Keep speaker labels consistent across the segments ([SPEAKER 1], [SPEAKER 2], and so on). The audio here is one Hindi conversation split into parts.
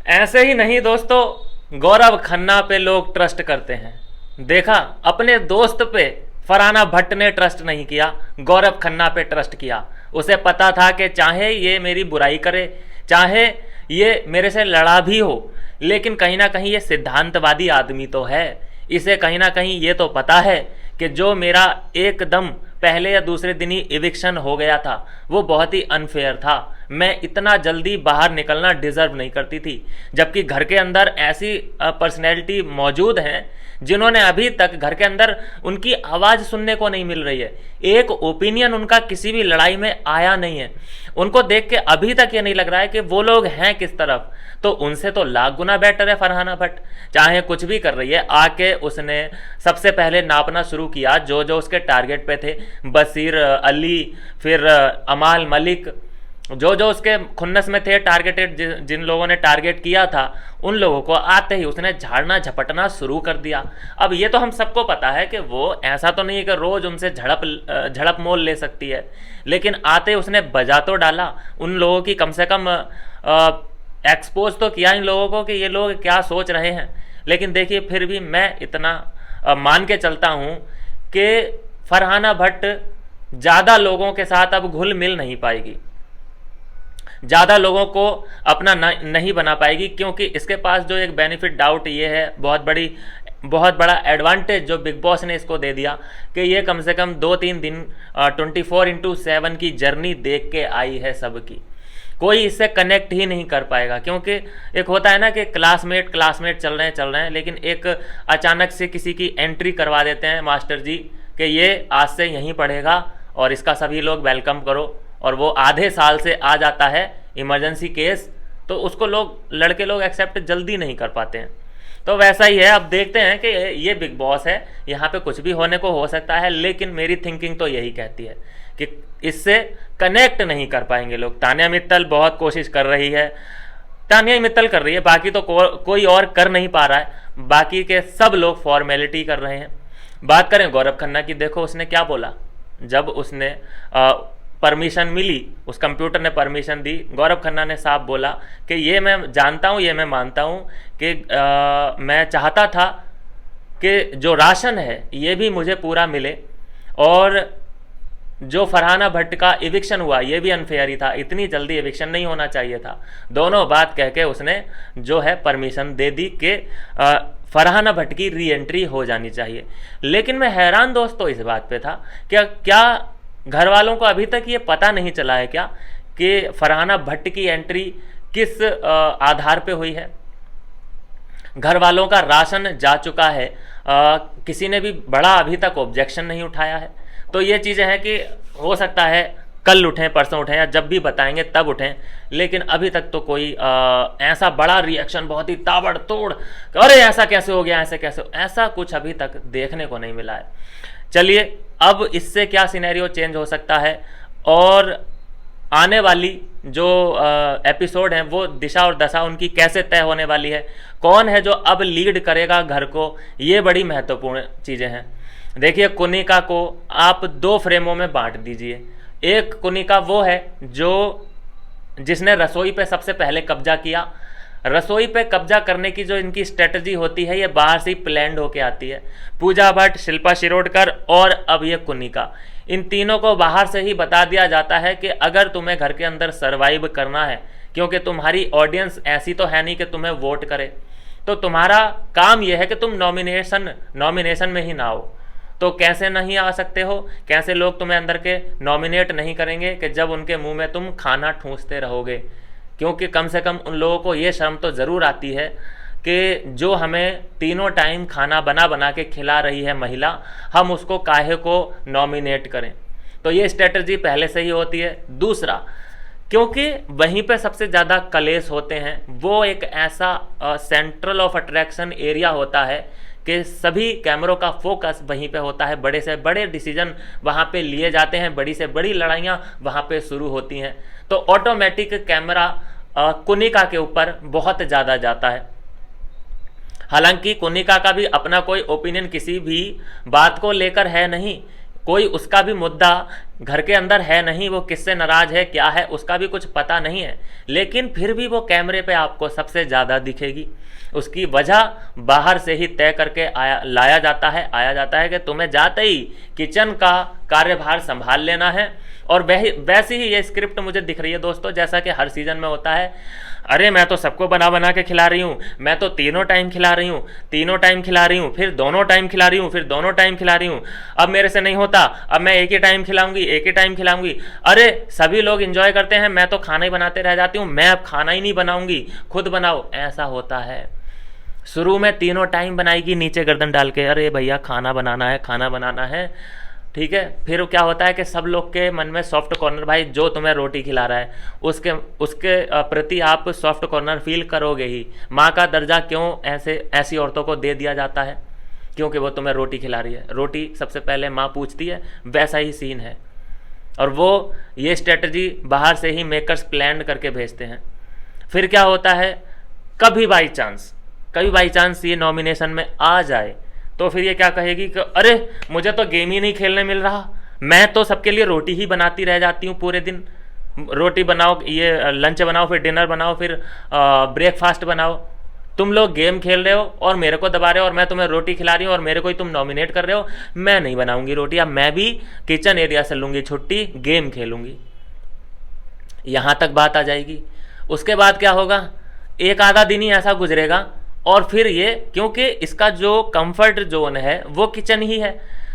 [SPEAKER 1] ऐसे ही नहीं दोस्तों, गौरव खन्ना पे लोग ट्रस्ट करते हैं। देखा, अपने दोस्त पे फरहाना भट्ट ने ट्रस्ट नहीं किया, गौरव खन्ना पे ट्रस्ट किया। उसे पता था कि चाहे ये मेरी बुराई करे, चाहे ये मेरे से लड़ा भी हो, लेकिन कहीं ना कहीं ये सिद्धांतवादी आदमी तो है। इसे कहीं ना कहीं ये तो पता है कि जो मेरा एकदम पहले या दूसरे दिन ही इविक्शन हो गया था वो बहुत ही अनफेयर था। मैं इतना जल्दी बाहर निकलना डिजर्व नहीं करती थी, जबकि घर के अंदर ऐसी पर्सनैलिटी मौजूद हैं जिन्होंने अभी तक घर के अंदर उनकी आवाज़ सुनने को नहीं मिल रही है। एक ओपिनियन उनका किसी भी लड़ाई में आया नहीं है। उनको देख के अभी तक ये नहीं लग रहा है कि वो लोग हैं किस तरफ। तो उनसे तो लाख गुना बेटर है फरहाना भट्ट। चाहे कुछ भी कर रही है, आके उसने सबसे पहले नापना शुरू किया जो जो उसके टारगेट पे थे, बशीर अली, फिर अमाल मलिक, जो जो उसके खुन्नस में थे टारगेटेड, जिन लोगों ने टारगेट किया था उन लोगों को आते ही उसने झाड़ना झपटना शुरू कर दिया। अब ये तो हम सबको पता है कि वो ऐसा तो नहीं है कि रोज उनसे झड़प मोल ले सकती है, लेकिन आते ही उसने बजा तो डाला। उन लोगों की कम से कम एक्सपोज तो किया इन लोगों को कि ये लोग क्या सोच रहे हैं। लेकिन देखिए, फिर भी मैं इतना मान के चलता हूँ कि फरहाना भट्ट ज़्यादा लोगों के साथ अब घुल मिल नहीं पाएगी, ज़्यादा लोगों को अपना नहीं बना पाएगी, क्योंकि इसके पास जो एक बेनिफिट डाउट ये है, बहुत बड़ा एडवांटेज जो बिग बॉस ने इसको दे दिया कि ये कम से कम 2-3 दिन 24/7 की जर्नी देख के आई है सबकी। कोई इससे कनेक्ट ही नहीं कर पाएगा, क्योंकि एक होता है ना कि क्लासमेट चल रहे हैं, लेकिन एक अचानक से किसी की एंट्री करवा देते हैं मास्टर जी कि ये आज से यहीं पढ़ेगा और इसका सभी लोग वेलकम करो, और वो आधे साल से आ जाता है इमरजेंसी केस, तो उसको लड़के लोग एक्सेप्ट जल्दी नहीं कर पाते हैं। तो वैसा ही है, अब देखते हैं कि ये बिग बॉस है, यहाँ पे कुछ भी होने को हो सकता है, लेकिन मेरी थिंकिंग तो यही कहती है कि इससे कनेक्ट नहीं कर पाएंगे लोग। तान्या मित्तल बहुत कोशिश कर रही है, तान्या मित्तल कर रही है, बाकी तो कोई और कर नहीं पा रहा है। बाकी के सब लोग फॉर्मेलिटी कर रहे हैं। बात करें गौरव खन्ना की, देखो उसने क्या बोला जब उसने परमिशन मिली, उस कंप्यूटर ने परमिशन दी। गौरव खन्ना ने साफ बोला कि ये मैं जानता हूँ, ये मैं मानता हूँ कि मैं चाहता था कि जो राशन है ये भी मुझे पूरा मिले, और जो फरहाना भट्ट का इविक्शन हुआ ये भी अनफेयर ही था, इतनी जल्दी इविक्शन नहीं होना चाहिए था। दोनों बात कह के उसने जो है परमिशन दे दी कि फरहाना भट्ट की री एंट्री हो जानी चाहिए। लेकिन मैं हैरान दोस्तों इस बात पे था, क्या घर वालों को अभी तक ये पता नहीं चला है क्या कि फरहाना भट्ट की एंट्री किस आधार पे हुई है। घर वालों का राशन जा चुका है, किसी ने भी बड़ा अभी तक ऑब्जेक्शन नहीं उठाया है। तो ये चीज़ें हैं कि हो सकता है कल उठें, परसों उठें, या जब भी बताएंगे तब उठें, लेकिन अभी तक तो कोई ऐसा बड़ा रिएक्शन, बहुत ही ताबड़तोड़, अरे ऐसा कैसे हो गया, ऐसा कुछ अभी तक देखने को नहीं मिला है। चलिए, अब इससे क्या सिनेरियो चेंज हो सकता है, और आने वाली जो एपिसोड हैं वो दिशा और दशा उनकी कैसे तय होने वाली है, कौन है जो अब लीड करेगा घर को, ये बड़ी महत्वपूर्ण चीज़ें हैं। देखिए, कुनिका को आप 2 फ्रेमों में बांट दीजिए। एक कुनिका वो है जिसने रसोई पे सबसे पहले कब्जा किया। रसोई पे कब्जा करने की जो इनकी स्ट्रेटजी होती है ये बाहर से ही प्लान्ड होके आती है। पूजा भट्ट, शिल्पा शिरोडकर और अब ये कुनिका, इन तीनों को बाहर से ही बता दिया जाता है कि अगर तुम्हें घर के अंदर सर्वाइव करना है, क्योंकि तुम्हारी ऑडियंस ऐसी तो है नहीं कि तुम्हें वोट करे, तो तुम्हारा काम यह है कि तुम नॉमिनेशन में ही ना आओ। तो कैसे नहीं आ सकते हो, कैसे लोग तुम्हें अंदर के नॉमिनेट नहीं करेंगे कि जब उनके मुंह में तुम खाना ठूंसते रहोगे। क्योंकि कम से कम उन लोगों को ये शर्म तो ज़रूर आती है कि जो हमें तीनों टाइम खाना बना बना के खिला रही है महिला, हम उसको काहे को नॉमिनेट करें। तो ये स्ट्रेटजी पहले से ही होती है। दूसरा, क्योंकि वहीं पे सबसे ज़्यादा कलेश होते हैं, वो एक ऐसा सेंट्रल ऑफ अट्रैक्शन एरिया होता है कि सभी कैमरों का फोकस वहीं पे होता है, बड़े से बड़े डिसीजन वहाँ पे लिए जाते हैं, बड़ी से बड़ी लड़ाइयाँ वहाँ पे शुरू होती हैं। तो ऑटोमेटिक कैमरा कुनिका के ऊपर बहुत ज़्यादा जाता है। हालांकि कुनिका का भी अपना कोई ओपिनियन किसी भी बात को लेकर है नहीं, कोई उसका भी मुद्दा घर के अंदर है नहीं, वो किससे नाराज है क्या है उसका भी कुछ पता नहीं है, लेकिन फिर भी वो कैमरे पे आपको सबसे ज़्यादा दिखेगी। उसकी वजह बाहर से ही तय करके आया जाता है कि तुम्हें जाते ही किचन का कार्यभार संभाल लेना है। और वैसी ही ये स्क्रिप्ट मुझे दिख रही है दोस्तों, जैसा कि हर सीजन में होता है। अरे मैं तो सबको बना बना के खिला रही हूँ, मैं तो तीनों टाइम खिला रही हूँ, फिर दोनों टाइम खिला रही हूँ, अब मेरे से नहीं होता, अब मैं एक ही टाइम खिलाऊंगी। अरे सभी लोग एंजॉय करते हैं, मैं तो खाना ही बनाते रह जाती हूँ, मैं अब खाना ही नहीं बनाऊंगी, खुद बनाओ। ऐसा होता है। शुरू में तीनों टाइम बनाएगी नीचे गर्दन डाल के, अरे भैया खाना बनाना है, ठीक है। फिर क्या होता है कि सब लोग के मन में सॉफ्ट कॉर्नर, भाई जो तुम्हें रोटी खिला रहा है उसके प्रति आप सॉफ्ट कॉर्नर फील करोगे ही। माँ का दर्जा क्यों ऐसी औरतों को दे दिया जाता है? क्योंकि वो तुम्हें रोटी खिला रही है, रोटी सबसे पहले माँ पूछती है, वैसा ही सीन है। और वो ये स्ट्रेटजी बाहर से ही मेकर्स प्लान करके भेजते हैं। फिर क्या होता है, कभी बाई चांस ये नॉमिनेशन में आ जाए तो फिर ये क्या कहेगी कि अरे मुझे तो गेम ही नहीं खेलने मिल रहा, मैं तो सबके लिए रोटी ही बनाती रह जाती हूँ पूरे दिन। रोटी बनाओ, ये लंच बनाओ, फिर डिनर बनाओ, फिर ब्रेकफास्ट बनाओ। तुम लोग गेम खेल रहे हो और मेरे को दबा रहे हो, और मैं तुम्हें रोटी खिला रही हूँ और मेरे को ही तुम नॉमिनेट कर रहे हो। मैं नहीं बनाऊंगी रोटी, अब मैं भी किचन एरिया से लूँगी छुट्टी, गेम खेलूँगी। यहाँ तक बात आ जाएगी। उसके बाद क्या होगा, एक आधा दिन ही ऐसा गुजरेगा और फिर ये, क्योंकि इसका जो कंफर्ट जोन है वो किचन ही है,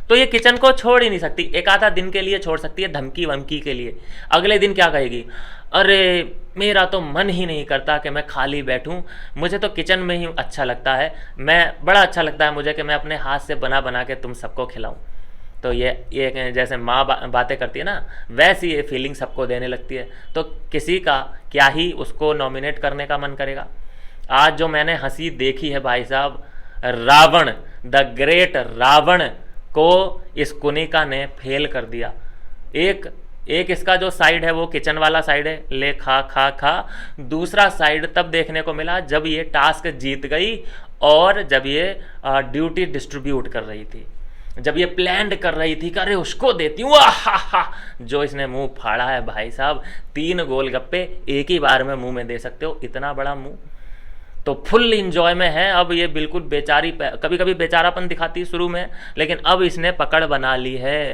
[SPEAKER 1] तो ये किचन को छोड़ ही नहीं सकती। एक आधा दिन के लिए छोड़ सकती है, धमकी वमकी के लिए। अगले दिन क्या कहेगी, अरे मेरा तो मन ही नहीं करता कि मैं खाली बैठूं, मुझे तो किचन में ही अच्छा लगता है, बड़ा अच्छा लगता है मुझे कि मैं अपने हाथ से बना बना के तुम सबको खिलाऊं। तो ये जैसे माँ बातें करती है ना, वैसी ये फीलिंग सबको देने लगती है। तो किसी का क्या ही उसको नॉमिनेट करने का मन करेगा। आज जो मैंने हंसी देखी है भाई साहब, रावण, द ग्रेट रावण को इस कुनिका ने फेल कर दिया। एक इसका जो साइड है वो किचन वाला साइड है, ले खा। दूसरा साइड तब देखने को मिला जब ये टास्क जीत गई और जब ये ड्यूटी डिस्ट्रीब्यूट कर रही थी, जब ये प्लान कर रही थी कि अरे उसको देती हूँ, जो इसने मुंह फाड़ा है भाई साहब, 3 गोलगप्पे एक ही बार में मुंह में दे सकते हो, इतना बड़ा मुंह। तो फुल इंजॉय में है। अब ये बिल्कुल बेचारी, कभी कभी बेचारापन दिखाती है शुरू में, लेकिन अब इसने पकड़ बना ली है।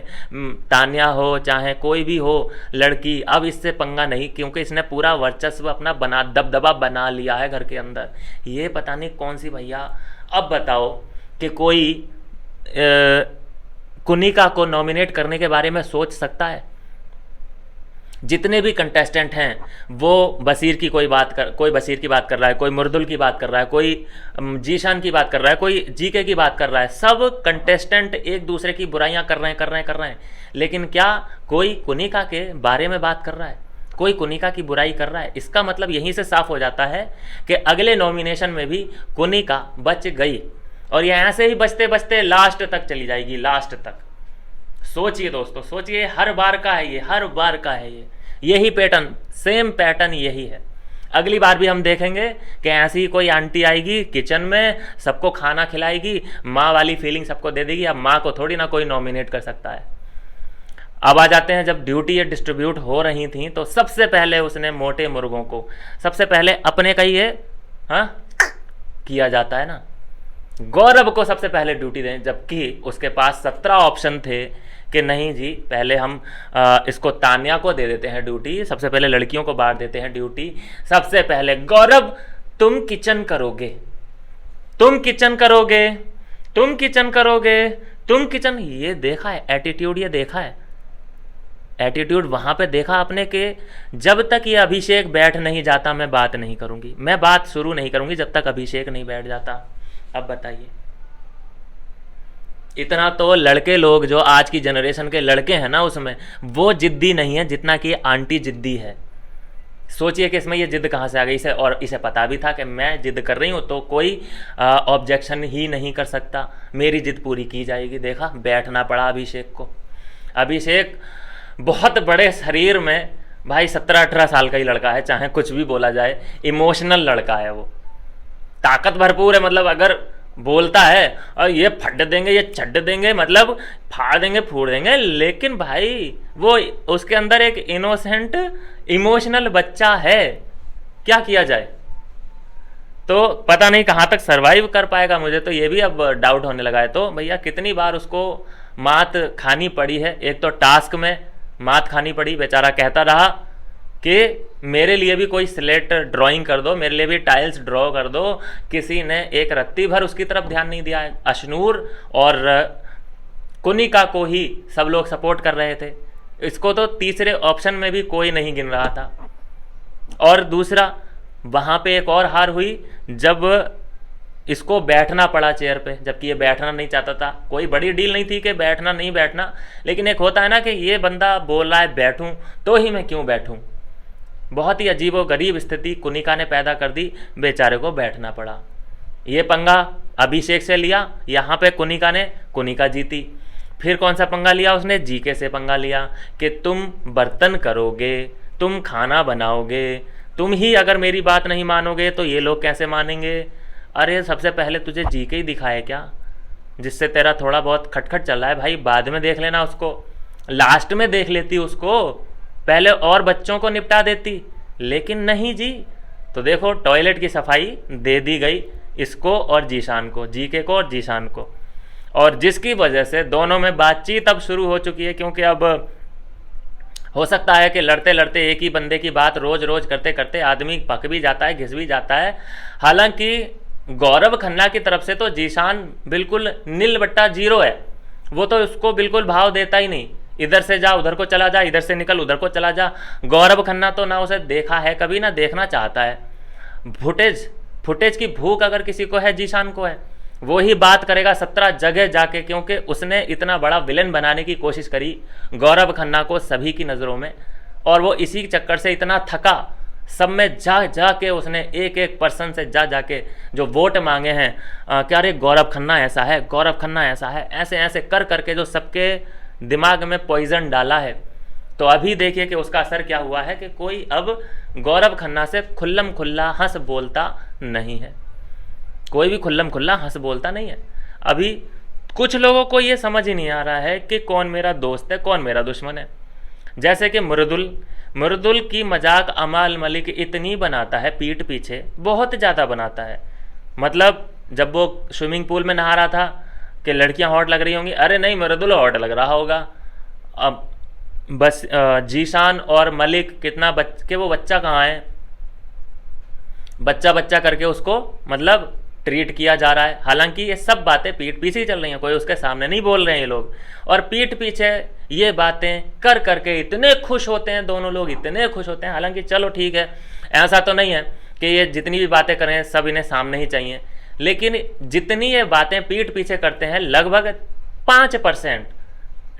[SPEAKER 1] तान्या हो चाहे कोई भी हो लड़की, अब इससे पंगा नहीं, क्योंकि इसने पूरा वर्चस्व अपना दबदबा बना लिया है घर के अंदर। ये पता नहीं कौन सी भैया। अब बताओ कि कोई कुनिका को नॉमिनेट करने के बारे में सोच सकता है? जितने भी कंटेस्टेंट हैं वो कोई बशीर की बात कर रहा है, कोई मुर्दुल की बात कर रहा है, कोई जीशान की बात कर रहा है, कोई जीके की बात कर रहा है। सब कंटेस्टेंट एक दूसरे की बुराइयां कर रहे हैं, लेकिन क्या कोई कुनिका के बारे में बात कर रहा है? कोई कुनिका की बुराई कर रहा है? इसका मतलब यहीं से साफ हो जाता है कि अगले नॉमिनेशन में भी कुनिका बच गई, और ये ऐसे ही बचते बचते लास्ट तक चली जाएगी, लास्ट तक। सोचिए दोस्तों, सोचिए, हर बार का है ये, यही पैटर्न, सेम पैटर्न यही है। अगली बार भी हम देखेंगे कि ऐसी ही कोई आंटी आएगी किचन में, सबको खाना खिलाएगी, माँ वाली फीलिंग सबको दे देगी। अब माँ को थोड़ी ना कोई नॉमिनेट कर सकता है। अब आ जाते हैं, जब ड्यूटी ये डिस्ट्रीब्यूट हो रही थी तो सबसे पहले उसने मोटे मुर्गों को, सबसे पहले अपने का ये किया जाता है ना, गौरव को सबसे पहले ड्यूटी दें, जबकि उसके पास 17 ऑप्शन थे कि नहीं जी, पहले हम इसको तान्या को दे देते हैं ड्यूटी, सबसे पहले लड़कियों को बांट देते हैं ड्यूटी। सबसे पहले गौरव तुम किचन करोगे। ये देखा है एटीट्यूड, ये देखा है एटीट्यूड वहां पे देखा आपने कि जब तक ये अभिषेक बैठ नहीं जाता मैं बात नहीं करूंगी, मैं बात शुरू नहीं करूंगी जब तक अभिषेक नहीं बैठ जाता। अब बताइए, इतना तो लड़के लोग जो आज की जनरेशन के लड़के हैं ना, उसमें वो जिद्दी नहीं है जितना कि आंटी जिद्दी है। सोचिए कि इसमें ये जिद कहाँ से आ गई। इसे पता भी था कि मैं जिद कर रही हूँ तो कोई ऑब्जेक्शन ही नहीं कर सकता, मेरी जिद पूरी की जाएगी। देखा, बैठना पड़ा अभिषेक को। अभिषेक बहुत बड़े शरीर में, भाई 17-18 साल का ही लड़का है, चाहे कुछ भी बोला जाए, इमोशनल लड़का है वो, ताकत भरपूर है। मतलब अगर बोलता है और ये फट देंगे, ये छट देंगे, मतलब फाड़ देंगे, फूड़ देंगे, लेकिन भाई वो उसके अंदर एक इनोसेंट इमोशनल बच्चा है, क्या किया जाए। तो पता नहीं कहाँ तक सरवाइव कर पाएगा, मुझे तो ये भी अब डाउट होने लगा है। तो भैया कितनी बार उसको मात खानी पड़ी है, एक तो टास्क में मात खानी पड़ी, बेचारा कहता रहा कि मेरे लिए भी कोई स्लेट ड्राइंग कर दो, मेरे लिए भी टाइल्स ड्रॉ कर दो, किसी ने एक रत्ती भर उसकी तरफ ध्यान नहीं दिया है। अशनूर और कुनिका को ही सब लोग सपोर्ट कर रहे थे, इसको तो तीसरे ऑप्शन में भी कोई नहीं गिन रहा था। और दूसरा वहाँ पे एक और हार हुई जब इसको बैठना पड़ा चेयर पे, जबकि ये बैठना नहीं चाहता था। कोई बड़ी डील नहीं थी कि बैठना नहीं बैठना, लेकिन एक होता है ना कि ये बंदा बोल रहा है बैठूं तो ही मैं क्यों बैठूं। बहुत ही अजीब व गरीब स्थिति कुनिका ने पैदा कर दी, बेचारे को बैठना पड़ा। ये पंगा अभिषेक से लिया, यहाँ पे कुनिका जीती। फिर कौन सा पंगा लिया उसने, जीके से पंगा लिया कि तुम बर्तन करोगे, तुम खाना बनाओगे, तुम ही अगर मेरी बात नहीं मानोगे तो ये लोग कैसे मानेंगे। अरे सबसे पहले तुझे जीके ही दिखाए क्या, जिससे तेरा थोड़ा बहुत खटखट चल रहा है भाई, बाद में देख लेना उसको, लास्ट में देख लेती उसको, पहले और बच्चों को निपटा देती, लेकिन नहीं जी। तो देखो टॉयलेट की सफाई दे दी गई इसको और जीशान को, जीके को और जीशान को, और जिसकी वजह से दोनों में बातचीत अब शुरू हो चुकी है। क्योंकि अब हो सकता है कि लड़ते लड़ते एक ही बंदे की बात रोज रोज करते करते आदमी पक भी जाता है, घिस भी जाता है। हालांकि गौरव खन्ना की तरफ से तो जीशान बिल्कुल नील बट्टा जीरो है, वो तो उसको बिल्कुल भाव देता ही नहीं, इधर से जा उधर को चला जा, इधर से निकल उधर को चला जा। गौरव खन्ना तो ना उसे देखा है कभी, ना देखना चाहता है। फुटेज की भूख अगर किसी को है, जीशान को है, वो ही बात करेगा 17 जगह जाके, क्योंकि उसने इतना बड़ा विलेन बनाने की कोशिश करी गौरव खन्ना को सभी की नज़रों में, और वो इसी चक्कर से इतना थका, सब में जा जा के उसने एक एक पर्सन से जा जाके जो वोट मांगे हैं, क्या अरे गौरव खन्ना ऐसा है, गौरव खन्ना ऐसा है, ऐसे ऐसे कर करके जो सबके दिमाग में पॉइजन डाला है। तो अभी देखिए कि उसका असर क्या हुआ है कि कोई अब गौरव खन्ना से खुल्लम खुल्ला हंस बोलता नहीं है, कोई भी खुल्लम खुल्ला हंस बोलता नहीं है। अभी कुछ लोगों को ये समझ ही नहीं आ रहा है कि कौन मेरा दोस्त है कौन मेरा दुश्मन है। जैसे कि मृदुल की मजाक अमाल मलिक इतनी बनाता है पीठ पीछे, बहुत ज़्यादा बनाता है। मतलब जब वो स्विमिंग पूल में नहा रहा था कि लड़कियां हॉट लग रही होंगी, अरे नहीं मृदुल हॉट लग रहा होगा। अब बस जीशान और मलिक कितना कि वो बच्चा कहाँ है, बच्चा बच्चा करके उसको मतलब ट्रीट किया जा रहा है। हालांकि ये सब बातें पीठ पीछे ही चल रही हैं, कोई उसके सामने नहीं बोल रहे हैं ये लोग, और पीठ पीछे ये बातें कर करके इतने खुश होते हैं दोनों लोग, इतने खुश होते हैं। हालांकि चलो ठीक है, ऐसा तो नहीं है कि ये जितनी भी बातें करें सब इन्हें सामने ही चाहिए, लेकिन जितनी ये बातें पीठ पीछे करते हैं लगभग 5%,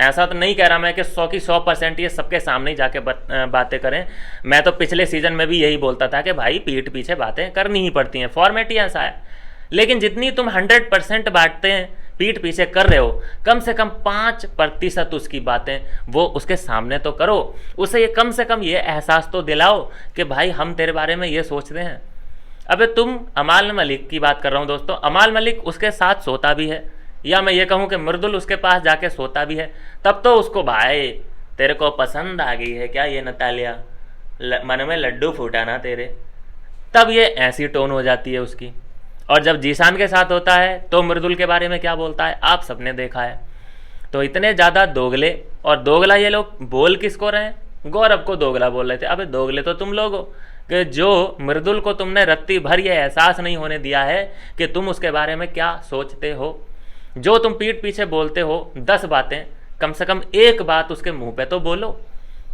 [SPEAKER 1] ऐसा तो नहीं कह रहा मैं कि 100 की 100% ये सबके सामने ही जाके बातें करें। मैं तो पिछले सीजन में भी यही बोलता था कि भाई पीठ पीछे बातें करनी ही पड़ती हैं, फॉर्मेट ही ऐसा है। लेकिन जितनी तुम 100% बातें पीठ पीछे कर रहे हो, कम से कम 5% उसकी बातें वो उसके सामने तो करो, उसे ये कम से कम ये एहसास तो दिलाओ कि भाई हम तेरे बारे में ये सोचते हैं। अबे तुम अमाल मलिक की बात कर रहा हूँ दोस्तों, अमाल मलिक उसके साथ सोता भी है, या मैं ये कहूँ कि मृदुल उसके पास जाके सोता भी है, तब तो उसको भाई तेरे को पसंद आ गई है क्या ये नतालिया, मन में लड्डू फूटा ना तेरे, तब ये ऐसी टोन हो जाती है उसकी। और जब जीशान के साथ होता है तो मृदुल के बारे में क्या बोलता है आप सबने देखा है। तो इतने ज़्यादा दोगले, और दोगला ये लोग बोल किसको रहे हैं, गौरव को दोगला बोल रहे थे। अबे दोगले तो तुम लोग हो कि जो मृदुल को तुमने रत्ती भर ये एहसास नहीं होने दिया है कि तुम उसके बारे में क्या सोचते हो। जो तुम पीठ पीछे बोलते हो 10 बातें, कम से कम एक बात उसके मुंह पे तो बोलो।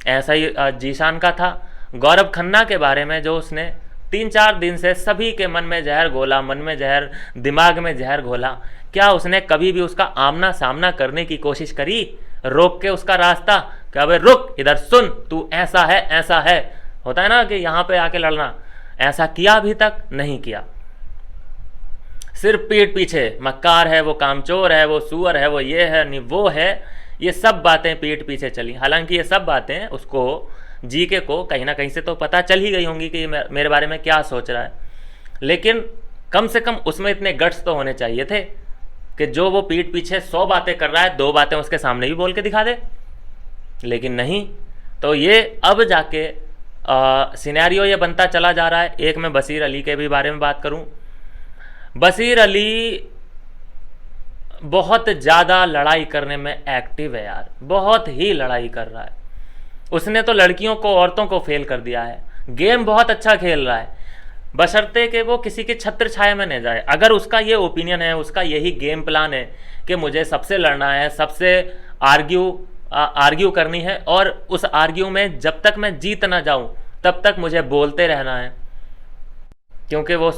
[SPEAKER 1] ऐसा ही जीशान का था, गौरव खन्ना के बारे में जो उसने 3-4 दिन से सभी के मन में जहर घोला, मन में जहर, दिमाग में जहर घोला, क्या उसने कभी भी उसका आमना सामना करने की कोशिश करी, रोक के उसका रास्ता कि अबे रुक इधर सुन, तू ऐसा है ऐसा है, होता है ना कि यहाँ पे आके लड़ना, ऐसा किया अभी तक नहीं किया। सिर्फ पीठ पीछे मक्कार है, वो कामचोर है, वो सुअर है, वो ये है नहीं वो है, ये सब बातें पीठ पीछे चली। हालांकि ये सब बातें उसको जीके को कहीं ना कहीं से तो पता चल ही गई होंगी कि मेरे बारे में क्या सोच रहा है, लेकिन कम से कम उसमें इतने गट्स तो होने चाहिए थे कि जो वो पीठ पीछे 100 बातें कर रहा है 2 बातें उसके सामने भी बोल के दिखा दे, लेकिन नहीं। तो ये अब जाके सिनेरियो ये बनता चला जा रहा है। एक मैं बशीर अली के भी बारे में बात करूं। बशीर अली बहुत ज़्यादा लड़ाई करने में एक्टिव है यार, बहुत ही लड़ाई कर रहा है। उसने तो लड़कियों को, औरतों को फेल कर दिया है। गेम बहुत अच्छा खेल रहा है, बशर्ते कि वो किसी के छत्र छाया में न जाए। अगर उसका ये ओपिनियन है, उसका यही गेम प्लान है कि मुझे सबसे लड़ना है, सबसे आर्ग्यू करनी है, और उस आर्ग्यू में जब तक मैं जीत ना जाऊं तब तक मुझे बोलते रहना है, क्योंकि वो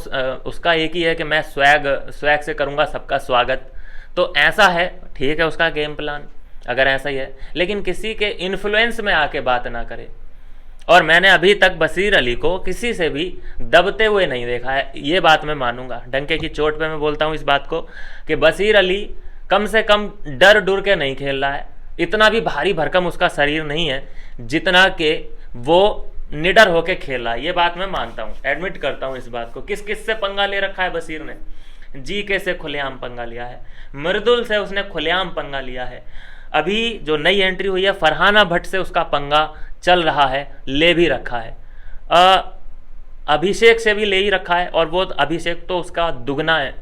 [SPEAKER 1] उसका एक ही है कि मैं स्वैग से करूंगा सबका स्वागत। तो ऐसा है, ठीक है उसका गेम प्लान अगर ऐसा ही है, लेकिन किसी के इन्फ्लुएंस में आके बात ना करे। और मैंने अभी तक बशीर अली को किसी से भी दबते हुए नहीं देखा है, ये बात मैं मानूंगा। डंके की चोट पे मैं बोलता हूँ इस बात को कि बशीर अली कम से कम डर डुर के नहीं खेल रहा है। इतना भी भारी भरकम उसका शरीर नहीं है जितना कि वो निडर होके खेल रहा है, ये बात मैं मानता हूँ, एडमिट करता हूँ इस बात को। किस किस से पंगा ले रखा है बशीर ने? जीके से खुलेआम पंगा लिया है, मृदुल से उसने खुलेआम पंगा लिया है, अभी जो नई एंट्री हुई है फरहाना भट्ट से उसका पंगा चल रहा है, ले भी रखा है, अभिषेक से भी ले ही रखा है, और वो अभिषेक तो उसका दुगना है।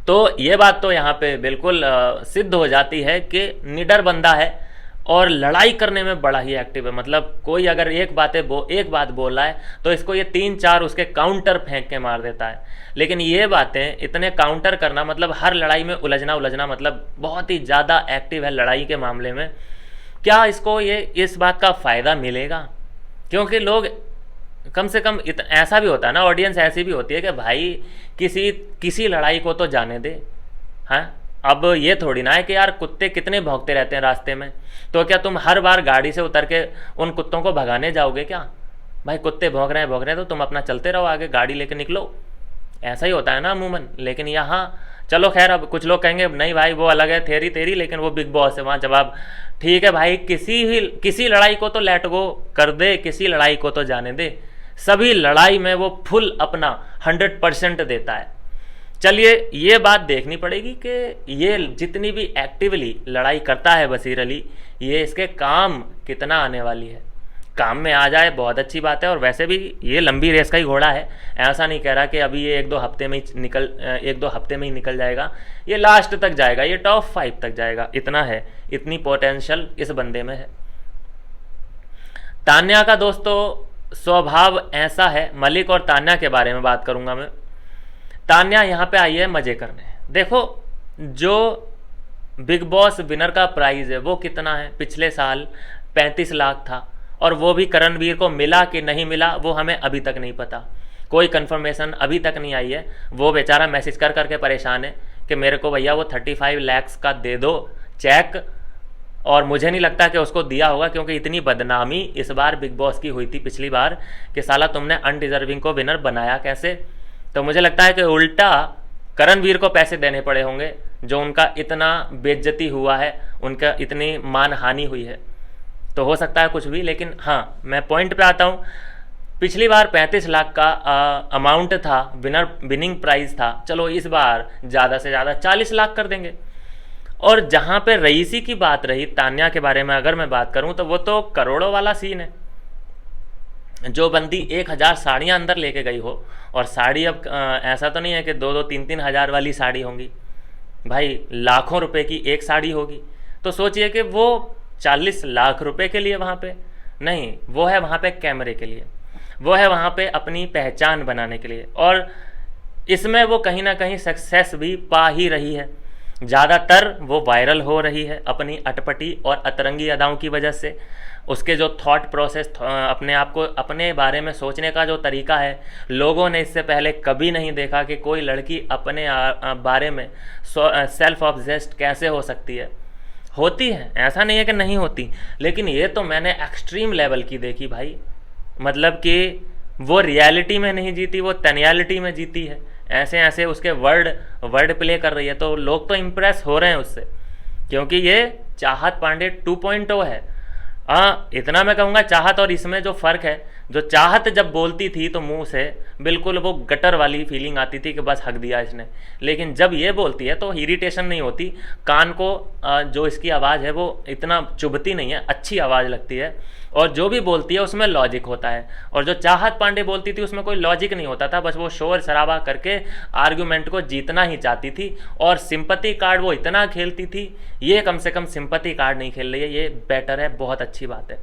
[SPEAKER 1] तो ये बात तो यहाँ पे बिल्कुल सिद्ध हो जाती है कि निडर बंदा है और लड़ाई करने में बड़ा ही एक्टिव है। मतलब कोई अगर एक बात बोल रहा है तो इसको ये 3-4 उसके काउंटर फेंक के मार देता है। लेकिन ये बातें इतने काउंटर करना, मतलब हर लड़ाई में उलझना, मतलब बहुत ही ज़्यादा एक्टिव है लड़ाई के मामले में। क्या इसको ये इस बात का फ़ायदा मिलेगा? क्योंकि लोग कम से कम ऐसा भी होता है ना, ऑडियंस ऐसी भी होती है कि भाई किसी लड़ाई को तो जाने दे। हाँ, अब ये थोड़ी ना है कि यार कुत्ते कितने भौंकते रहते हैं रास्ते में, तो क्या तुम हर बार गाड़ी से उतर के उन कुत्तों को भगाने जाओगे क्या? भाई कुत्ते भौंक रहे हैं तो तुम अपना चलते रहो, आगे गाड़ी लेके निकलो। ऐसा ही होता है ना अमूमन। लेकिन यहाँ चलो खैर, अब कुछ लोग कहेंगे नहीं भाई वो अलग है थेरी तेरी, लेकिन वो बिग बॉस है, वहाँ जवाब ठीक है भाई, किसी लड़ाई को तो लेट गो कर दे, किसी लड़ाई को तो जाने दे। सभी लड़ाई में वो फुल अपना 100% देता है। चलिए ये बात देखनी पड़ेगी कि ये जितनी भी एक्टिवली लड़ाई करता है बशीर अली, ये इसके काम कितना आने वाली है। काम में आ जाए बहुत अच्छी बात है, और वैसे भी ये लंबी रेस का ही घोड़ा है, ऐसा नहीं कह रहा कि अभी ये 1-2 हफ्ते में ही निकल जाएगा। ये लास्ट तक जाएगा, ये टॉप 5 तक जाएगा, इतना है, इतनी पोटेंशियल इस बंदे में है। तान्या का दोस्तों स्वभाव ऐसा है, मलिक और तान्या के बारे में बात करूंगा मैं। तान्या यहाँ पे आई है मजे करने। देखो जो बिग बॉस विनर का प्राइज है वो कितना है, पिछले साल 35 लाख था, और वो भी करणवीर को मिला कि नहीं मिला वो हमें अभी तक नहीं पता, कोई कंफर्मेशन अभी तक नहीं आई है। वो बेचारा मैसेज कर करके परेशान है कि मेरे को भैया वो 35 लाख का दे दो चेक, और मुझे नहीं लगता कि उसको दिया होगा, क्योंकि इतनी बदनामी इस बार बिग बॉस की हुई थी पिछली बार कि साला तुमने अनडिजर्विंग को विनर बनाया कैसे। तो मुझे लगता है कि उल्टा करणवीर को पैसे देने पड़े होंगे, जो उनका इतना बेइज्जती हुआ है, उनका इतनी मानहानि हुई है। तो हो सकता है कुछ भी, लेकिन हाँ मैं पॉइंट पे आता हूँ। पिछली बार 35 लाख का अमाउंट था, विनिंग प्राइस था, चलो इस बार ज़्यादा से ज़्यादा 40 लाख कर देंगे। और जहाँ पे रईसी की बात रही, तान्या के बारे में अगर मैं बात करूँ तो वो तो करोड़ों वाला सीन है। जो बंदी 1000 साड़ियाँ अंदर लेके गई हो, और साड़ी अब ऐसा तो नहीं है कि 2-2, 3-3 हज़ार वाली साड़ी होंगी भाई, लाखों रुपए की एक साड़ी होगी। तो सोचिए कि वो 40 लाख रुपए के लिए वहाँ पे नहीं, वो है वहाँ पे कैमरे के लिए, वो है वहाँ पे अपनी पहचान बनाने के लिए, और इसमें वो कहीं ना कहीं सक्सेस भी पा ही रही है। ज़्यादातर वो वायरल हो रही है अपनी अटपटी और अतरंगी अदाओं की वजह से। उसके जो थॉट प्रोसेस, अपने आप को, अपने बारे में सोचने का जो तरीका है, लोगों ने इससे पहले कभी नहीं देखा कि कोई लड़की अपने बारे में सेल्फ ऑब्सेस्ड कैसे हो सकती है। होती है, ऐसा नहीं है कि नहीं होती, लेकिन ये तो मैंने एक्सट्रीम लेवल की देखी भाई। मतलब कि वो रियलिटी में नहीं जीती, वो तनियलिटी में जीती है। ऐसे ऐसे उसके वर्ड प्ले कर रही है, तो लोग तो इम्प्रेस हो रहे हैं उससे, क्योंकि ये चाहत पांडे 2.0 है। इतना मैं कहूँगा, चाहत और इसमें जो फ़र्क है, जो चाहत जब बोलती थी तो मुंह से बिल्कुल वो गटर वाली फीलिंग आती थी कि बस हक दिया इसने। लेकिन जब ये बोलती है तो इरिटेशन नहीं होती, कान को जो इसकी आवाज़ है वो इतना चुभती नहीं है, अच्छी आवाज़ लगती है। और जो भी बोलती है उसमें लॉजिक होता है। और जो चाहत पांडे बोलती थी उसमें कोई लॉजिक नहीं होता था, बस वो शोर शराबा करके आर्ग्यूमेंट को जीतना ही चाहती थी। और सिंपैथी कार्ड वो इतना खेलती थी, ये कम से कम सिंपैथी कार्ड नहीं खेल रही है, ये बेटर है, बहुत अच्छी बात है।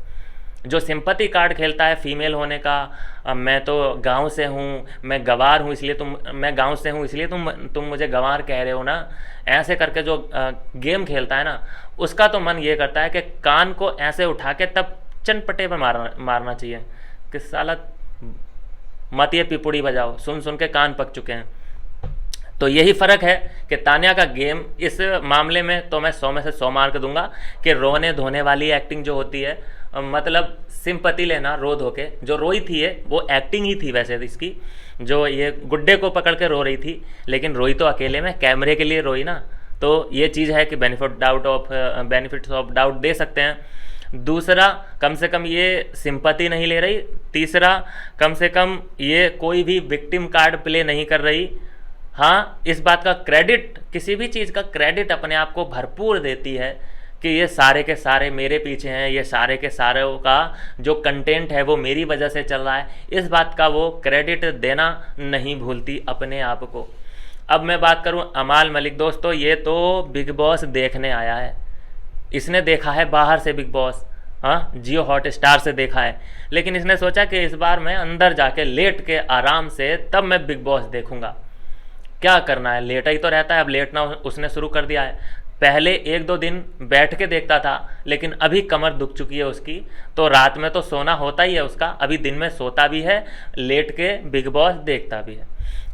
[SPEAKER 1] जो सिंपैथी कार्ड खेलता है फीमेल होने का, मैं तो गांव से हूँ, मैं गंवार हूँ इसलिए मैं गांव से हूँ इसलिए तुम मुझे गंवार कह रहे हो ना, ऐसे करके जो गेम खेलता है ना, उसका तो मन ये करता है कि कान को ऐसे उठा के तब चनपटे पे मारना चाहिए कि साला मत ये पिपुड़ी बजाओ, सुन सुन के कान पक चुके हैं। तो यही फ़र्क है कि तान्या का गेम इस मामले में तो मैं 100 में से 100 मार्क दूंगा कि रोने धोने वाली एक्टिंग जो होती है, मतलब सिंपैथी लेना रो धो के, जो रोई थी है वो एक्टिंग ही थी वैसे इसकी, जो ये गुड्डे को पकड़ के रो रही थी, लेकिन रोई तो अकेले में, कैमरे के लिए रोई ना। तो ये चीज़ है कि बेनिफिट्स ऑफ डाउट दे सकते हैं। दूसरा, कम से कम ये सिंपैथी नहीं ले रही। तीसरा, कम से कम ये कोई भी विक्टिम कार्ड प्ले नहीं कर रही। हाँ, इस बात का क्रेडिट, किसी भी चीज़ का क्रेडिट अपने आप को भरपूर देती है कि ये सारे के सारे मेरे पीछे हैं, ये सारे के सारे का जो कंटेंट है वो मेरी वजह से चल रहा है, इस बात का वो क्रेडिट देना नहीं भूलती अपने आप को। अब मैं बात करूं अमाल मलिक, दोस्तों ये तो बिग बॉस देखने आया है, इसने देखा है बाहर से बिग बॉस, हाँ जियो हॉटस्टार से देखा है, लेकिन इसने सोचा कि इस बार मैं अंदर जाके लेट के आराम से तब मैं बिग बॉस देखूंगा। क्या करना है, लेटा ही तो रहता है, अब लेटना उसने शुरू कर दिया है। पहले 1-2 दिन बैठ के देखता था, लेकिन अभी कमर दुख चुकी है उसकी, तो रात में तो सोना होता ही है उसका, अभी दिन में सोता भी है, लेट के बिग बॉस देखता भी है।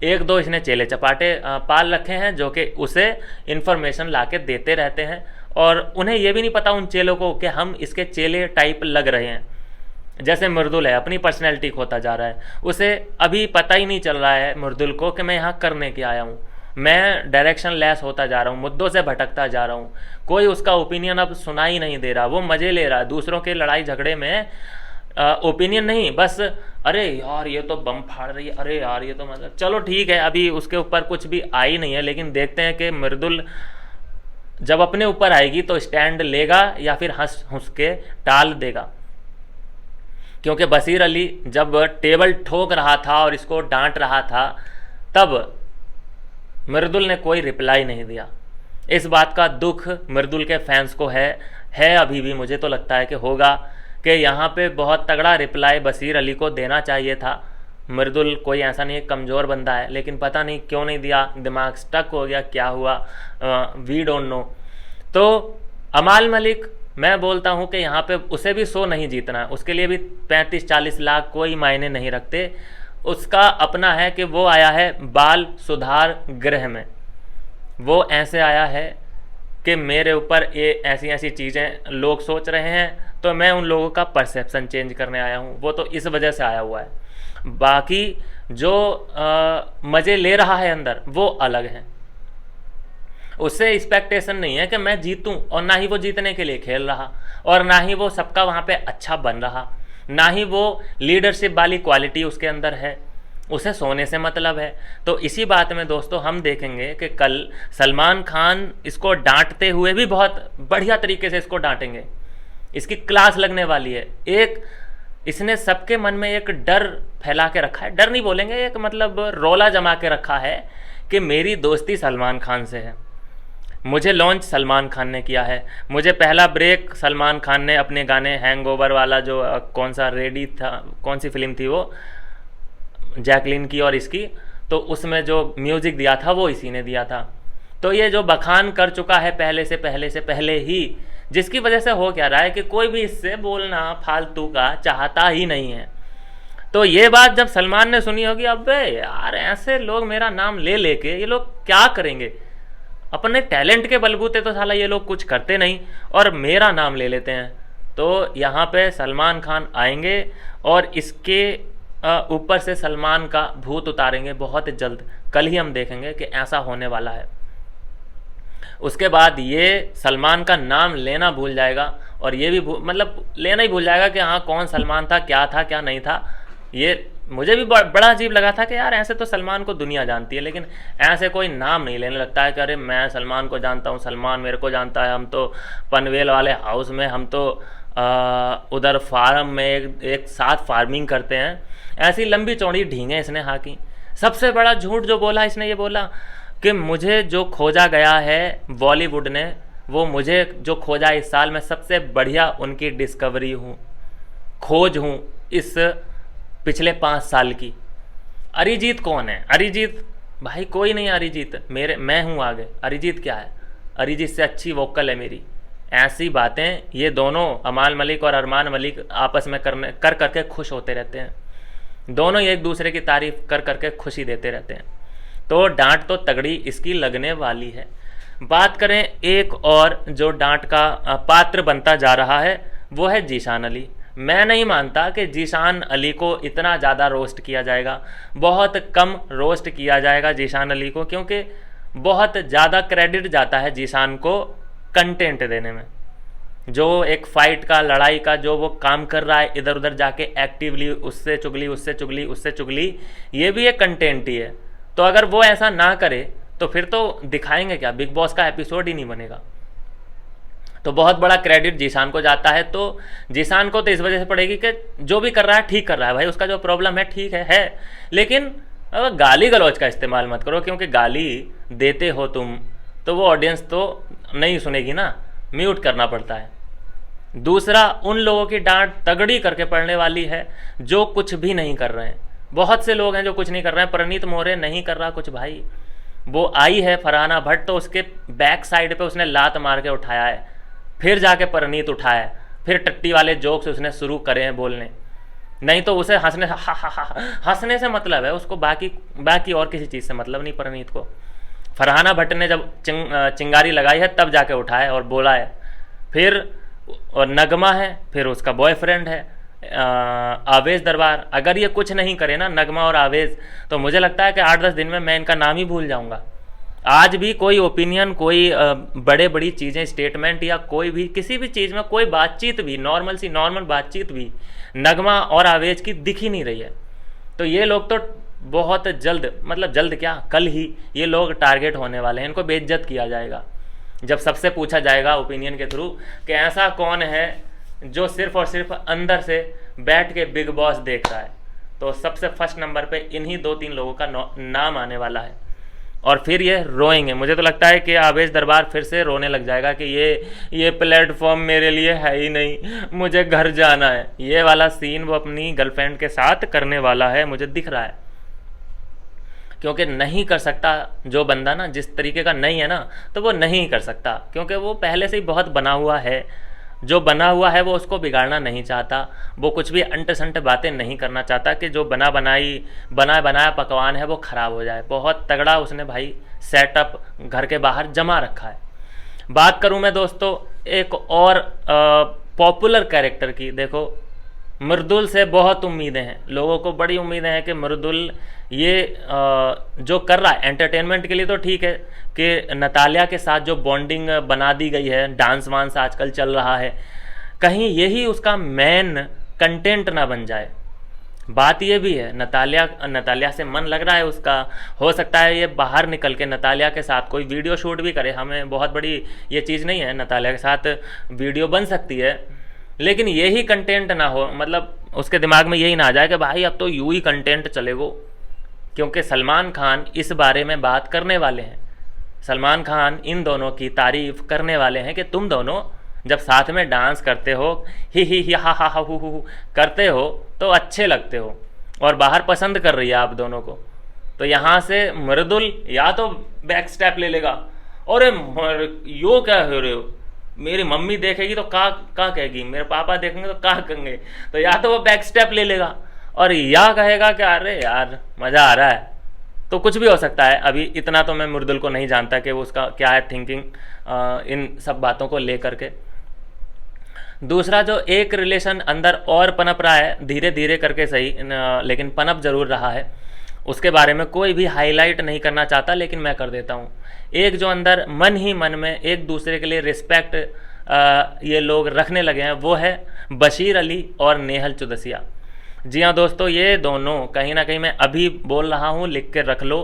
[SPEAKER 1] 1-2 इसने चेले चपाटे पाल रखे हैं जो कि उसे इन्फॉर्मेशन ला के देते रहते हैं, और उन्हें यह भी नहीं पता उन चेलों को कि हम इसके चेले टाइप लग रहे हैं। जैसे मृदुल है, अपनी पर्सनैलिटी खोता जा रहा है, उसे अभी पता ही नहीं चल रहा है मृदुल को कि मैं यहाँ करने के आया हूँ, मैं डायरेक्शन लेस होता जा रहा हूँ, मुद्दों से भटकता जा रहा हूँ, कोई उसका ओपिनियन अब सुना ही नहीं दे रहा, वो मज़े ले रहा है दूसरों के लड़ाई झगड़े में। ओपिनियन नहीं, बस अरे यार ये तो बम फाड़ रही है, अरे यार ये तो मतलब, चलो ठीक है अभी उसके ऊपर कुछ भी आई नहीं है, लेकिन देखते हैं कि मृदुल जब अपने ऊपर आएगी तो स्टैंड लेगा या फिर हंस हंस के टाल देगा। क्योंकि बशीर अली जब टेबल ठोक रहा था और इसको डांट रहा था, तब मृदुल ने कोई रिप्लाई नहीं दिया। इस बात का दुख मृदुल के फैंस को है अभी भी, मुझे तो लगता है कि होगा, कि यहाँ पे बहुत तगड़ा रिप्लाई बशीर अली को देना चाहिए था। मृदुल कोई ऐसा नहीं कमज़ोर बंदा है, लेकिन पता नहीं क्यों नहीं दिया, दिमाग स्टक हो गया, क्या हुआ, वी डोंट नो। तो अमाल मलिक, मैं बोलता हूँ कि यहाँ पे उसे भी 100 नहीं जीतना है, उसके लिए भी 35-40 लाख कोई मायने नहीं रखते। उसका अपना है कि वो आया है बाल सुधार गृह में, वो ऐसे आया है कि मेरे ऊपर ये ऐसी ऐसी चीज़ें लोग सोच रहे हैं, तो मैं उन लोगों का परसेप्शन चेंज करने आया हूँ, वो तो इस वजह से आया हुआ है। बाकी जो मज़े ले रहा है अंदर वो अलग है, उससे एक्सपेक्टेशन नहीं है कि मैं जीतूं, और ना ही वो जीतने के लिए खेल रहा, और ना ही वो सबका वहाँ पे अच्छा बन रहा, ना ही वो लीडरशिप वाली क्वालिटी उसके अंदर है, उसे सोने से मतलब है। तो इसी बात में दोस्तों हम देखेंगे कि कल सलमान खान इसको डांटते हुए भी बहुत बढ़िया तरीके से इसको डांटेंगे, इसकी क्लास लगने वाली है। एक इसने सबके मन में एक डर फैला के रखा है, डर नहीं बोलेंगे, एक मतलब रोला जमा के रखा है कि मेरी दोस्ती सलमान खान से है, मुझे लॉन्च सलमान खान ने किया है, मुझे पहला ब्रेक सलमान खान ने अपने गाने हैंगओवर वाला जो कौन सा रेडी था, कौन सी फिल्म थी वो, जैकलिन की और इसकी, तो उसमें जो म्यूज़िक दिया था वो इसी ने दिया था। तो ये जो बखान कर चुका है पहले ही, जिसकी वजह से हो क्या रहा है कि कोई भी इससे बोलना फालतू का चाहता ही नहीं है। तो ये बात जब सलमान ने सुनी होगी, अबे यार ऐसे लोग मेरा नाम ले लेके ये लोग क्या करेंगे, अपने टैलेंट के बलबूते तो साला ये लोग कुछ करते नहीं और मेरा नाम ले लेते हैं। तो यहाँ पे सलमान खान आएंगे और इसके ऊपर से सलमान का भूत उतारेंगे बहुत जल्द, कल ही हम देखेंगे कि ऐसा होने वाला है। उसके बाद ये सलमान का नाम लेना भूल जाएगा, और ये भी मतलब लेना ही भूल जाएगा कि हाँ कौन सलमान था क्या नहीं था। ये मुझे भी बड़ा अजीब लगा था कि यार ऐसे तो सलमान को दुनिया जानती है, लेकिन ऐसे कोई नाम नहीं लेने लगता है कि अरे मैं सलमान को जानता हूँ, सलमान मेरे को जानता है, हम तो पनवेल वाले हाउस में, हम तो उधर फार्म में एक साथ फार्मिंग करते हैं। ऐसी लंबी चौड़ी ढींगे इसने हाँकी। सबसे बड़ा झूठ जो बोला इसने, ये बोला कि मुझे जो खोजा गया है बॉलीवुड ने, वो मुझे जो खोजा इस साल में सबसे बढ़िया उनकी डिस्कवरी हूँ, खोज हूँ इस पिछले 5 साल की। अरिजीत कौन है? अरिजीत भाई कोई नहीं, अरिजीत मैं हूँ आगे। अरिजीत क्या है? अरिजीत से अच्छी वोकल है मेरी। ऐसी बातें ये दोनों अमाल मलिक और अरमान मलिक आपस में कर करके खुश होते रहते हैं। दोनों एक दूसरे की तारीफ कर करके खुशी देते रहते हैं। तो डांट तो तगड़ी इसकी लगने वाली है। बात करें एक और जो डांट का पात्र बनता जा रहा है, वो है जीशान अली। मैं नहीं मानता कि जीशान अली को इतना ज़्यादा रोस्ट किया जाएगा, बहुत कम रोस्ट किया जाएगा जीशान अली को, क्योंकि बहुत ज़्यादा क्रेडिट जाता है जीशान को कंटेंट देने में। जो एक फाइट का, लड़ाई का जो वो काम कर रहा है, इधर उधर जाके एक्टिवली उससे चुगली, ये भी एक कंटेंट ही है। तो अगर वो ऐसा ना करे तो फिर तो दिखाएंगे क्या? बिग बॉस का एपिसोड ही नहीं बनेगा। तो बहुत बड़ा क्रेडिट जीशान को जाता है। तो जीशान को तो इस वजह से पड़ेगी कि जो भी कर रहा है ठीक कर रहा है भाई, उसका जो प्रॉब्लम है ठीक है, लेकिन गाली गलौज का इस्तेमाल मत करो, क्योंकि गाली देते हो तुम तो वो ऑडियंस तो नहीं सुनेगी ना, म्यूट करना पड़ता है। दूसरा, उन लोगों की डांट तगड़ी करके पड़ने वाली है जो कुछ भी नहीं कर रहे हैं। बहुत से लोग हैं जो कुछ नहीं कर रहे हैं। परनीत मोरे नहीं कर रहा कुछ भाई, वो आई है फरहाना भट्ट तो उसके बैक साइड पे उसने लात मार के उठाया है, फिर जाके परनीत उठाया है, फिर टट्टी वाले जोक्स उसने शुरू करे हैं बोलने। नहीं तो उसे हंसने से मतलब है उसको, बाकी और किसी चीज़ से मतलब नहीं परनीत को। फरहाना भट्ट ने जब चिंगारी लगाई है तब जाके उठाया और बोला है। फिर और नगमा है, फिर उसका बॉयफ्रेंड है आवेश दरबार। अगर ये कुछ नहीं करे ना नगमा और आवेश, तो मुझे लगता है कि 8-10 दिन में मैं इनका नाम ही भूल जाऊंगा। आज भी कोई ओपिनियन, कोई बड़ी चीज़ें, स्टेटमेंट या कोई भी किसी भी चीज़ में कोई बातचीत भी, नॉर्मल बातचीत भी नगमा और आवेश की दिख ही नहीं रही है। तो ये लोग तो बहुत जल्द, मतलब जल्द क्या, कल ही ये लोग टारगेट होने वाले हैं। इनको बेइज्जत किया जाएगा जब सबसे पूछा जाएगा ओपिनियन के थ्रू कि ऐसा कौन है जो सिर्फ और सिर्फ अंदर से बैठ के बिग बॉस देख रहा है। तो सबसे फर्स्ट नंबर पे इन्हीं 2-3 लोगों का नाम आने वाला है, और फिर ये रोएंगे। मुझे तो लगता है कि आवेश दरबार फिर से रोने लग जाएगा कि ये प्लेटफॉर्म मेरे लिए है ही नहीं, मुझे घर जाना है। ये वाला सीन वो अपनी गर्लफ्रेंड के साथ करने वाला है, मुझे दिख रहा है। क्योंकि नहीं कर सकता जो बंदा ना, जिस तरीके का नहीं है ना, तो वो नहीं कर सकता, क्योंकि वो पहले से ही बहुत बना हुआ है। जो बना हुआ है वो उसको बिगाड़ना नहीं चाहता, वो कुछ भी अंट संट बातें नहीं करना चाहता कि जो बना बनाया पकवान है वो ख़राब हो जाए। बहुत तगड़ा उसने भाई सेटअप घर के बाहर जमा रखा है। बात करूं मैं दोस्तों एक और पॉपुलर कैरेक्टर की। देखो, मृदुल से बहुत उम्मीदें हैं, लोगों को बड़ी उम्मीदें हैं कि मृदुल ये जो कर रहा है एंटरटेनमेंट के लिए तो ठीक है, कि नतालिया के साथ जो बॉन्डिंग बना दी गई है, डांस वांस आजकल चल रहा है, कहीं यही उसका मेन कंटेंट ना बन जाए। बात ये भी है, नतालिया से मन लग रहा है उसका, हो सकता है ये बाहर निकल के नतालिया के साथ कोई वीडियो शूट भी करे। हमें बहुत बड़ी ये चीज़ नहीं है, नतालिया के साथ वीडियो बन सकती है, लेकिन यही कंटेंट ना हो, मतलब उसके दिमाग में यही ना आ जाए कि भाई अब तो यूं ही कंटेंट चलेगो। क्योंकि सलमान खान इस बारे में बात करने वाले हैं। सलमान खान इन दोनों की तारीफ करने वाले हैं कि तुम दोनों जब साथ में डांस करते हो, ही हा हु करते हो तो अच्छे लगते हो, और बाहर पसंद कर रही है आप दोनों को। तो यहाँ से मृदुल या तो बैक स्टेप ले लेगा, और यो क्या हो रहे हो, मेरी मम्मी देखेगी तो का कहेगी, मेरे पापा देखेंगे तो का कहेंगे। तो या तो वो बैक स्टेप ले लेगा, और या कहेगा कि अरे यार मज़ा आ रहा है। तो कुछ भी हो सकता है। अभी इतना तो मैं मृदुल को नहीं जानता कि वो उसका क्या है थिंकिंग इन सब बातों को लेकर के। दूसरा, जो एक रिलेशन अंदर और पनप रहा है, धीरे धीरे करके सही, लेकिन पनप जरूर रहा है, उसके बारे में कोई भी हाईलाइट नहीं करना चाहता, लेकिन मैं कर देता हूँ। एक जो अंदर मन ही मन में एक दूसरे के लिए रिस्पेक्ट ये लोग रखने लगे हैं, वो है बशीर अली और नेहल चुदसिया। जी हाँ दोस्तों, ये दोनों कहीं ना कहीं, मैं अभी बोल रहा हूँ, लिख के रख लो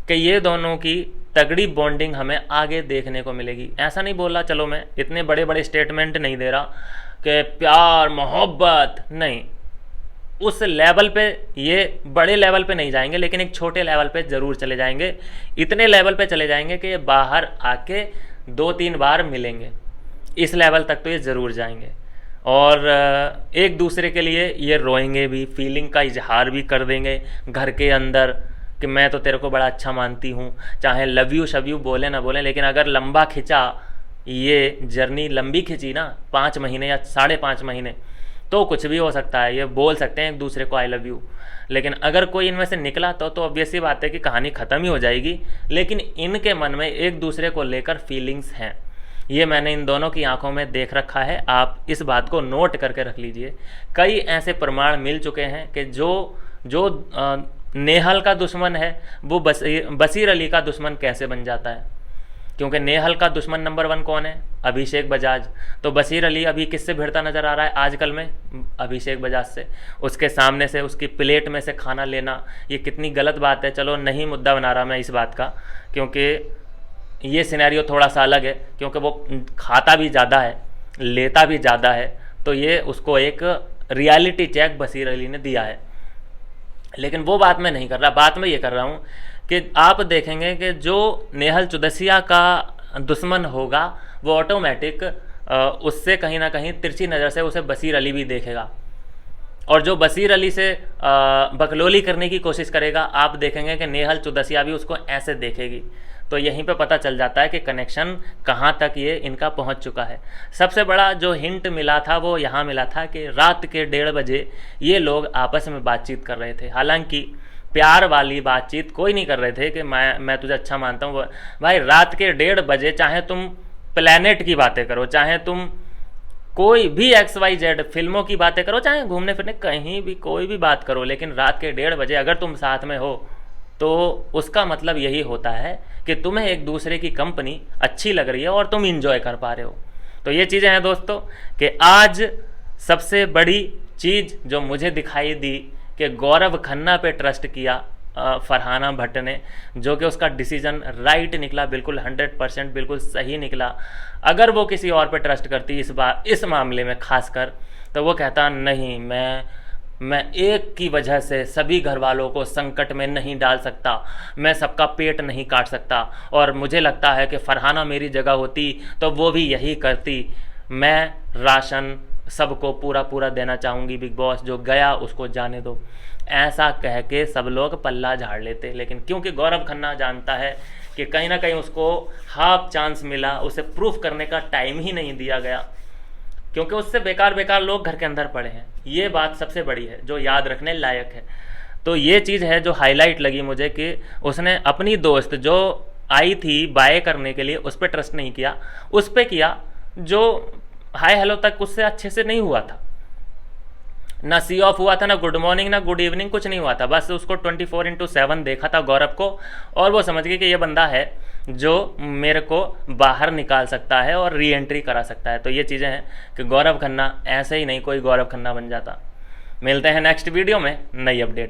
[SPEAKER 1] कि ये दोनों की तगड़ी बॉन्डिंग हमें आगे देखने को मिलेगी। ऐसा नहीं बोल रहा, चलो मैं इतने बड़े बड़े स्टेटमेंट नहीं दे रहा कि प्यार मोहब्बत, नहीं, उस लेवल पे, ये बड़े लेवल पे नहीं जाएंगे, लेकिन एक छोटे लेवल पे ज़रूर चले जाएंगे। इतने लेवल पे चले जाएंगे कि ये बाहर आके 2-3 बार मिलेंगे, इस लेवल तक तो ये ज़रूर जाएंगे। और एक दूसरे के लिए ये रोएंगे भी, फीलिंग का इजहार भी कर देंगे घर के अंदर कि मैं तो तेरे को बड़ा अच्छा मानती हूँ, चाहे लव यू शव यू बोले ना बोले, लेकिन अगर लंबा खिंचा, ये जर्नी लंबी खिंची ना 5 महीने या 5.5 महीने, तो कुछ भी हो सकता है। ये बोल सकते हैं एक दूसरे को आई लव यू, लेकिन अगर कोई इनमें से निकला तो ऑब्वियस सी बात है कि कहानी ख़त्म ही हो जाएगी। लेकिन इनके मन में एक दूसरे को लेकर फीलिंग्स हैं, ये मैंने इन दोनों की आंखों में देख रखा है। आप इस बात को नोट करके रख लीजिए। कई ऐसे प्रमाण मिल चुके हैं कि जो नेहल का दुश्मन है वो बशीर अली का दुश्मन कैसे बन जाता है। क्योंकि नेहल का दुश्मन नंबर 1 कौन है? अभिषेक बजाज। तो बशीर अली अभी किससे भिड़ता नज़र आ रहा है आजकल में? अभिषेक बजाज से। उसके सामने से उसकी प्लेट में से खाना लेना, ये कितनी गलत बात है। चलो नहीं मुद्दा बना रहा मैं इस बात का, क्योंकि ये सिनेरियो थोड़ा सा अलग है, क्योंकि वो खाता भी ज़्यादा है, लेता भी ज़्यादा है, तो ये उसको एक रियलिटी चेक बशीर अली ने दिया है। लेकिन वो बात मैं नहीं कर रहा, बात मैं ये कर रहा हूँ कि आप देखेंगे कि जो नेहल चुदसिया का दुश्मन होगा वो ऑटोमेटिक उससे कहीं ना कहीं तिरछी नज़र से उसे बशीर अली भी देखेगा, और जो बशीर अली से बकलोली करने की कोशिश करेगा, आप देखेंगे कि नेहल चुदसिया भी उसको ऐसे देखेगी। तो यहीं पे पता चल जाता है कि कनेक्शन कहाँ तक ये इनका पहुँच चुका है। सबसे बड़ा जो हिंट मिला था वो यहाँ मिला था कि रात के 1:30 बजे ये लोग आपस में बातचीत कर रहे थे। हालांकि प्यार वाली बातचीत कोई नहीं कर रहे थे कि मैं तुझे अच्छा मानता हूँ। भाई रात के 1:30 बजे चाहे तुम प्लैनेट की बातें करो, चाहे तुम कोई भी XYZ फिल्मों की बातें करो, चाहे घूमने फिरने कहीं भी कोई भी बात करो, लेकिन रात के 1:30 बजे अगर तुम साथ में हो तो उसका मतलब यही होता है कि तुम्हें एक दूसरे की कंपनी अच्छी लग रही है और तुम इंजॉय कर पा रहे हो। तो ये चीज़ें हैं दोस्तों कि आज सबसे बड़ी चीज़ जो मुझे दिखाई दी कि गौरव खन्ना पे ट्रस्ट किया फरहाना भट्ट ने, जो कि उसका डिसीजन राइट निकला, बिल्कुल 100% बिल्कुल सही निकला। अगर वो किसी और पे ट्रस्ट करती इस मामले में खासकर, तो वो कहता नहीं, मैं एक की वजह से सभी घर वालों को संकट में नहीं डाल सकता, मैं सबका पेट नहीं काट सकता, और मुझे लगता है कि फरहाना मेरी जगह होती तो वो भी यही करती। मैं राशन सबको पूरा देना चाहूँगी, बिग बॉस जो गया उसको जाने दो, ऐसा कह के सब लोग पल्ला झाड़ लेते। लेकिन क्योंकि गौरव खन्ना जानता है कि कहीं ना कहीं उसको हाफ चांस मिला, उसे प्रूफ करने का टाइम ही नहीं दिया गया, क्योंकि उससे बेकार लोग घर के अंदर पड़े हैं। ये बात सबसे बड़ी है जो याद रखने लायक है। तो ये चीज़ है जो हाईलाइट लगी मुझे कि उसने अपनी दोस्त जो आई थी बाय करने के लिए उस पर ट्रस्ट नहीं किया, उस पर किया जो हाय हेलो तक उससे अच्छे से नहीं हुआ था, ना सी ऑफ हुआ था, ना गुड मॉर्निंग, ना गुड इवनिंग, कुछ नहीं हुआ था। बस उसको 24/7 देखा था गौरव को, और वो समझ गई कि ये बंदा है जो मेरे को बाहर निकाल सकता है और री एंट्री करा सकता है। तो ये चीज़ें हैं कि गौरव खन्ना ऐसे ही नहीं कोई गौरव खन्ना बन जाता। मिलते हैं नेक्स्ट वीडियो में नई अपडेट।